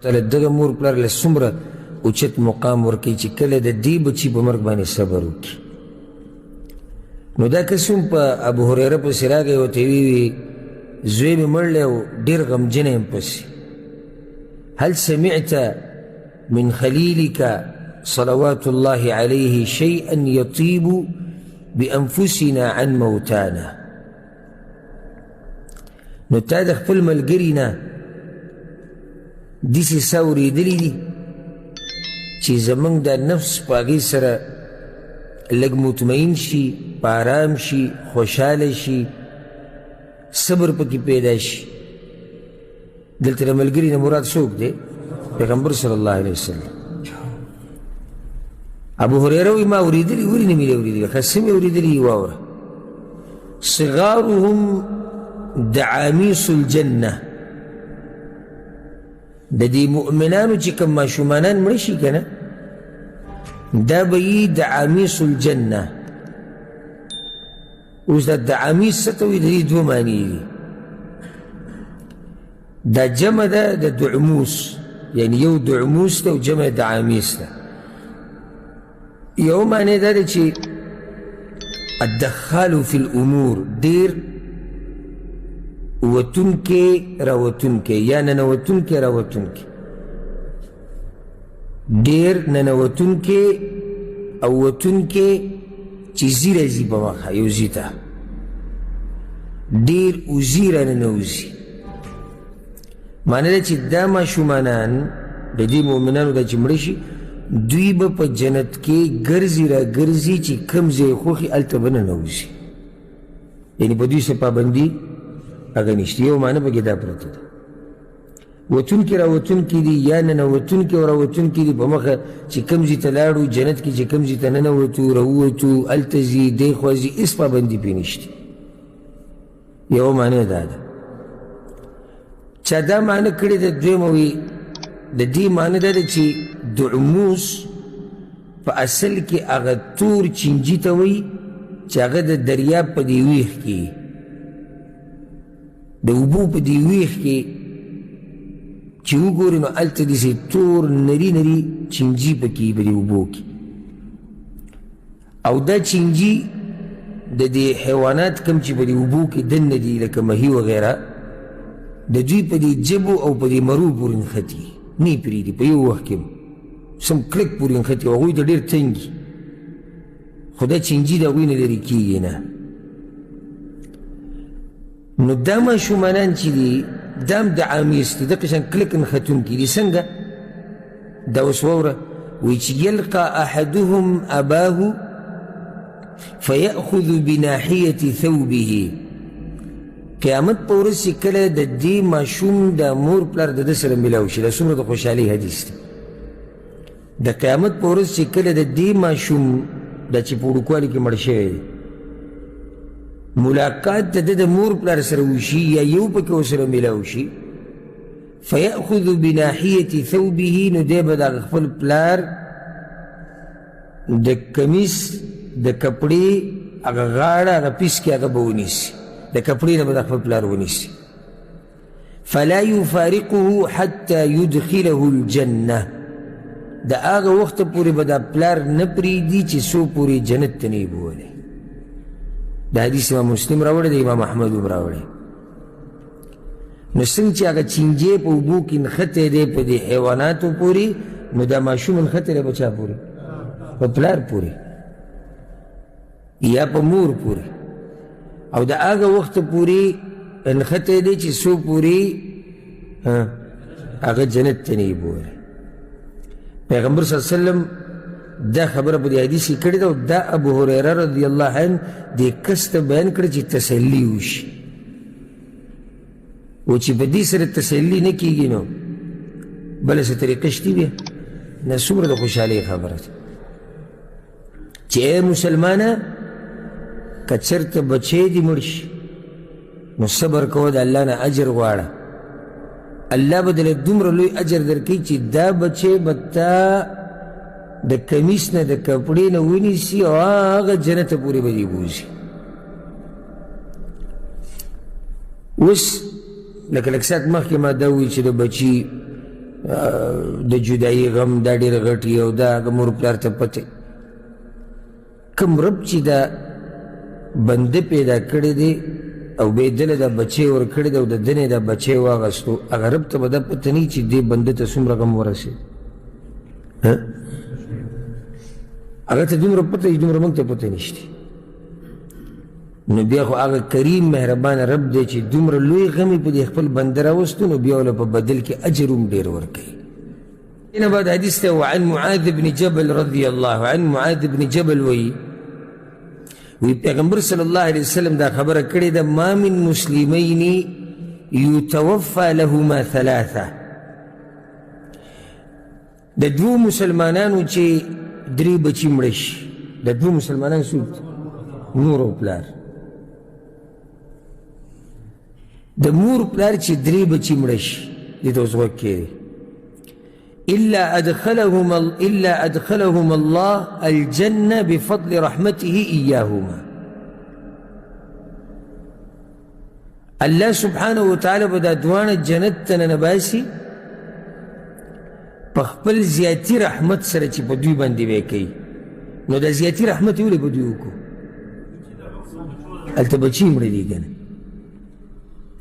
تعالی دغه مور پلار له څومره اوچت مقام ورکوي چې کله د دې بچي په مرګ باندې صبر وکړي. نو دا کس هم په ابو هریره پسې راغی او ورته ویې زوی مې مړلی او ډېر غمجنه یم پسې. هل سمعت من خلیلك صلوات الله عليه شيئا يطيب بأنفسنا عن موتانا. نو تا د خپل ملګري نه داسې څه اورېدلي دي چې زموږ دا نفس په هغې سره لږ مطمئن شي، په ارام شي، خوشحاله شي، صبر پکې پیدا شي. دلته د ملګري نه مراد څوک دی؟ پیغمبر صلی الله علیه وسلم. ابو هریره وایي ما اورېدلي، ولې نه مې اورېدلي؟ ښه څه مې اورېدلي واوره. صغارهم دعامیس الجنه، د دې مؤمنانو چې کوم ماشومانان مړه شي که نه، دا به یي دعامیس الجنه. اوس دا دعامیس څه ته وایي؟ د دې دوه معنی دي. دا جمع ده د دعموس، یعنی یو دعموس ده او جمع دعامیس ده. یو معنی دا ده چې الدخال فی الامور، ډېر وتونکې راوتونکې یا ننوتونکې راوتونکې، ډېر ننوتونکې او وتونکې چې ځي راځي په مخه یو ځي ته، ډېر وځي راننوځي. معنی ده چې دا ماشومانان د دې مؤمنانو دا چې مړه شي دوی به په جنت کې ګرځي را ګرځي چې کوم ځای خوښي هلته به ننوځي، یعنې په دوی څه پابندي هغه نشته. یو معنی پکې دا پرته ده. وتونکي راوتونکي دي یا ننوتونکي او راوتونکي دي په مخه چې کوم ځای ته لاړو، جنت کې چې کوم ځای ته ننوتو راووتو هلته ځي دی خوا ځي، هېڅ پابندي پرې نشته. یو معنی دا ده. چا دا معنی کړې ده دویمه وایي د دې معنی دا ده چې دعموس په اصل کې هغه تور چینجي ته وایي چې هغه د دریاب په دې ویښ کې، د اوبو په دې ویښ کې چې وګورې نو هلته داسې تور نري نري چینجي پکې په دې اوبو کې. او دا چینجي د دې حیوانات کوم چې په دې اوبو کې دننه دي لکه مهي وغیره، د دوی په دې جبو او په دې مرو پورې نښتي، نه یې پرېږدي په یو وخت کې سم کلک پورې نښتي او هغوی ته ډېر تنګي، خو دا چینجي د هغوی نه لرې کېږي نه. نو دا ماشومانان چې دي دا هم دعامیس دي، دقه شان کلک نښتونکي دي. څنګه؟ دا اوس واوره، وایي چې یلقا احدهم اباه فیأخذ بناحیة ثوبه. قیامت په ورځ چې کله د دې ماشوم د مور پلار د ده سره میلاو شي، دا څومره د خوشحالۍ حدیث دی. د قیامت په ورځ چې کله د دې ماشوم دا چې په وړوکوالي کې مړ شوی دی ملاقات د ده د مور پلار سره وشي یا یو پکې ورسره میلاو شي، فیأخذ بناحیة ثوبه، نو دی به د خپل پلار د کمیس د کپړې هغه غاړه هغه پیس کې هغه به ونیسي، د کپړې نه به د خپل پلار ونیسي. فلا یفارقه حتی یدخله الجنه، د هغه وخته پورې به دا پلار نه پرېږدي چې څو پورې جنت ته نه یې بولی. دا حدیث امام مسلم راوړی دی، امام احمد هم راوړی. نو څنګه چې هغه چینجی په اوبو کې نښتی دی په دې حیواناتو پورې، نو دا ماشوم نښتی دی په چا پورې؟ په پلار پورې یا په مور پورې. او د هغه وخته پورې نښتی دی چې څو پورې هغه جنت ته نه یې بولی. پیغمبر صلی الله علیه وسلم دا خبره په دې حدیث کې کړې ده او دا ابو هریره رضی الله عنه دې کس ته بیان کړه چې تسلي وشي. و چې په دې سره تسلي نه کېږي نو بله څه طریقه شته بیا؟ نه، څومره د خوشحالۍ خبره ده چې ای مسلمانه که چېرته بچی دې مړ شي نو صبر کوه، د الله نه اجر غواړه. الله به دله دومره لوی اجر درکوي چې دا بچی به تا د کمیس نه د کپړې نه ونیسي او هغه جنت ته پورې به دې بوځي. اوس لکه لږ ساعت مخکې ما دا وویل چې د بچي د جدایي غم دا ډېر غټ وي او دا هغه مور پلار ته پته کوم رب چې دا بنده پیدا کړی دی او بې دله دا بچی ورکړی دی او د ده نه دا بچی واغستو هغه رب ته به دا پته نه وي چې دې بنده ته څومره غم ورسېد هغه ته دومره پته وي دومره موږ ته پته نشته نو بیا خو هغه کریم مهربانه رب دی چې دومره لوی غم یې په دې خپل بنده راوستو نو بیا وله په بدل کې اجر هم ډېر ورکوي هنا بعد حديث وعن معاذ بن جبل رضي الله عنه معاذ بن جبل وی پیغمبر صلی الله علیه وسلم دا خبره کړې ده ما من مسلمین یتوفى لهما ثلاثه د دوه مسلمانانو چې درې بچي مړه شي د دوه مسلمانانو څوک مور او پلار د مور پلار چې درې بچي مړه شي دې ته اوس غوږ کښېږدئ إلا أدخلهم الله الجنة بفضل رحمته إياهما الله سبحانه وتعالى بدا دوان الجنة تننباسي پخپل زیاتی رحمت سره چې په دوی باندې به کوي نو دا زیاتی رحمت یې ولې په دوی وکړو هلته بچي مړه دي که نه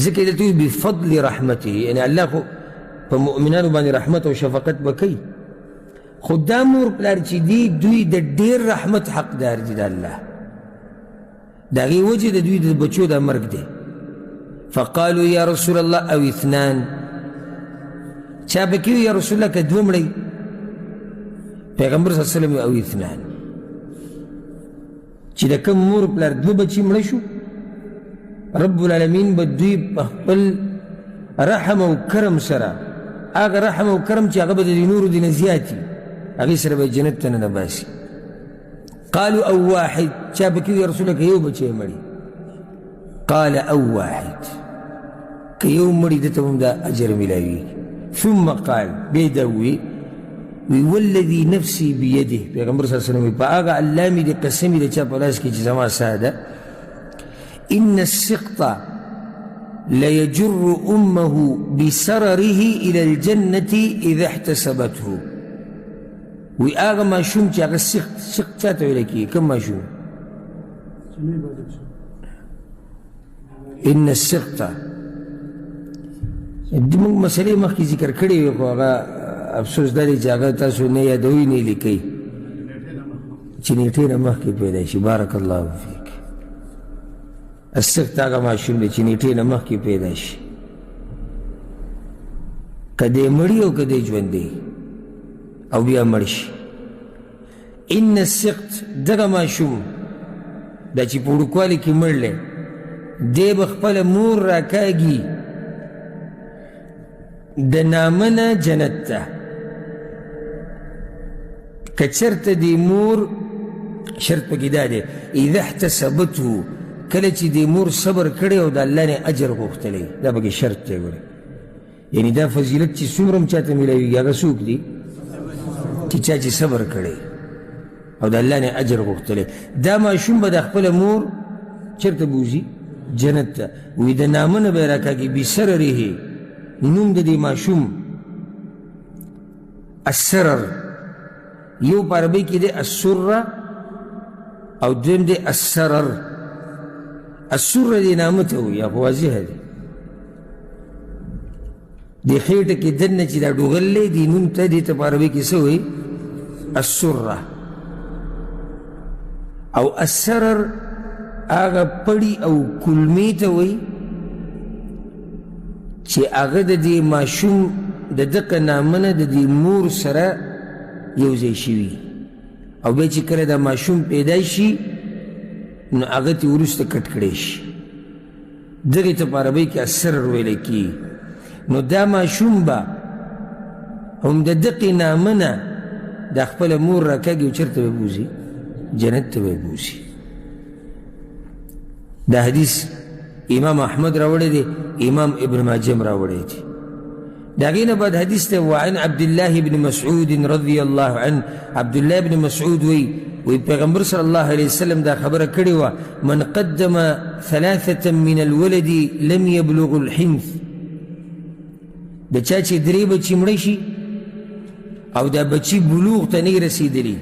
ځکه دلته وایي بفضل رحمته یعنې الله خو په مؤمنانو باندې رحمت او شفقت به کوي خو دا مور پلار چې دي دوی د ډېر رحمت حقدار دي د الله د هغې وجې د دوی د بچو دا مرګ دی فقالوا یا رسول الله او اثنان چا پکې وي یا رسول الله که دوه مړی پیغمبر صلی الله علیه وسلم او اثنان چې د کوم مور پلار دوه بچي مړه شو رب العالمین به دوی په خپل رحم او کرم سره هغه رحم او کرم چې هغه به د نورو دي نه زیات وي هغې سره به جنت ته ننباسي قالوا او واحد چا پکې وي یا رسول الله که یو بچی یې مړي قال او واحد که یو مړي ده ته هم دا اجر میلاویږي ثم قال بیا دا ووی والذي نفسي بيده پیغمبر صلی الله علیه وسلم په هغه الله مې د قسم د چا په لاس کې چې زما ساه ده ان السقط ليجر امه بسرره الى الجنه اذا احتسبته وی هغه ماشوم چې هغه سقط چاته ویل کېږي کوم ماشوم ان السقط د موږ مسلې مخکې ذکر کړې وې خو هغه افسوس دا دی چې هغه تاسو نه یادوئ نه یې لیکئ چې نیټې نه مخکې پیدا شي بارک الله فیک السقط هغه ماشوم دی چې نیټې نه مخکې پیدا شي که دی مړي او که دی ژوندی او بیا مړ شي ان السقط دغه ماشوم دا چې په وړوکوالي کې مړلی دی به خپله مور راکاږي د نامنه جنت ته که چېرته دې مور شرط پکې دا دی اذا احتسبته کله چې دې مور صبر کړی او د الله نه اجر غوښتلی دا پکې شرط دی ګورې یعنې دا فضیلت چې څومره هم چاته میلاویږي هغه څوک دي چې چا چې صبر کړی او د الله نه اجر غوښتلی دا ماشوم به د خپله مور چېرته بوځي جنت ته وایي د نامه نه به یې راکاږي بسرره نوم د دې ماشوم السرر یو په عربۍ کې دی السره او دویم دی السرر السره دې نامه ته وایي خو واضحه دی دې خېټه کې دننه چې دا ډوغلی دې نوم ته دې ته په عربۍ کې څه وایي السره او السرر هغه پړي او کلمې ته وایي چې هغه د دې ماشوم د دقه نامه نه د دې مور سره یو ځای شوي او بیا چې کله دا ماشوم پیدا شي نو هغه ترې وروسته کټ کړی شي دغې ته په عربۍ کې السرر ویلی کېږي نو دا ماشوم به هم د دقې نامه نه دا خپله مور راکاږي او چېرته به بوځي جنت ته به بوځي دا حدیث امام احمد راوړی دی امام ابن ماجه هم راوړی دی د هغې نه بعد حدیث دی وعن عبدالله بن مسعود رضی الله عنه عبدالله بن مسعود وی پیغمبر صلی الله علیه وسلم دا خبره کړې وه من قدم ثلاثة من الولد لم يبلغ الحنث د چا چې درې بچي مړه شي او دا بچي بلوغ ته نه رسېدلي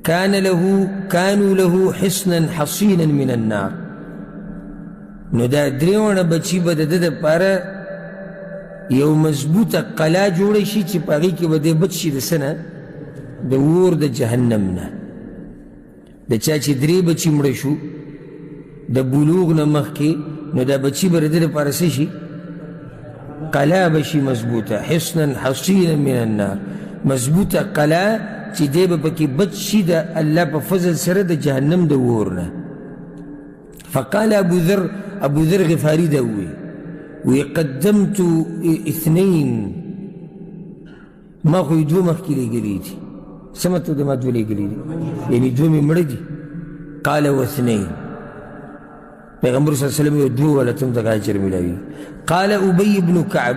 كانوا له حصنا حصينا من النار نو دا درېونه بچي به د ده دپاره یو مضبوطه قلا جوړه شي چې په هغې کې به دی بچ شي د څه نه د اور د جهنم نه د چا چې درې بچي مړه شو د بلوغ نه مخکې نو دا بچي به د ده دپاره څه شي قلا به شي مضبوطه حصنا حصینا من النار مضبوطه قلا چې دی به پکې بچ شي د الله په فضل سره د جهنم د اور نه فقال ابو ذر غفاري ده وی قدمت اثنين ما خو یې دوه مخکې لېږلي دي څه مطلب دی ما دوه لېږلي دي یعنې دوه مې مړه دي قال واثنين پیغمبر صلی الله علیه وسلم یو دوه ولتم دغه اجر ملاوي قال ابي بن كعب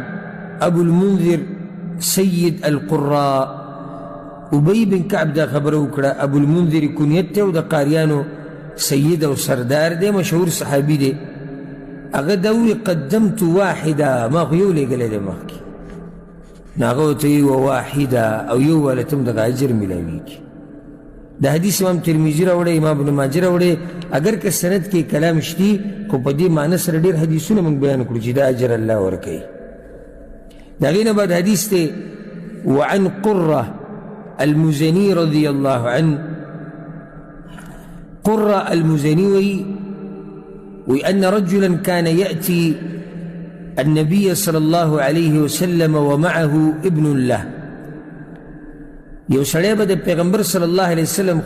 ابو المنذر سيد القراء ابي بن كعب دا خبره وکړه ابو المنذر کنیت ته او د قاریانو سید او سردار دی مشهور صحابي دی هغه دا وی قدمت واحده ما خو یو لېږلی دی مخکې نو هغه ورته وی واحده او یو ولتم دغه اجر ملاویږي دا حدیث امام ترمذي راوړی امام ابن ماجه راوړی اگر که سند کې کلام شتي خو په دې معنی سره ډېر حدیثونه موږ بیان کړو چې دا اجر الله ورکوي د هغې نه بعد حدیث دی وعن قره المزني رضي الله عنه قرة المزني وأن رجلا كان يأتي النبي صلى الله عليه وسلم ومعه ابن له يو سړی به د پیغمبر صلی الله علیه وسلم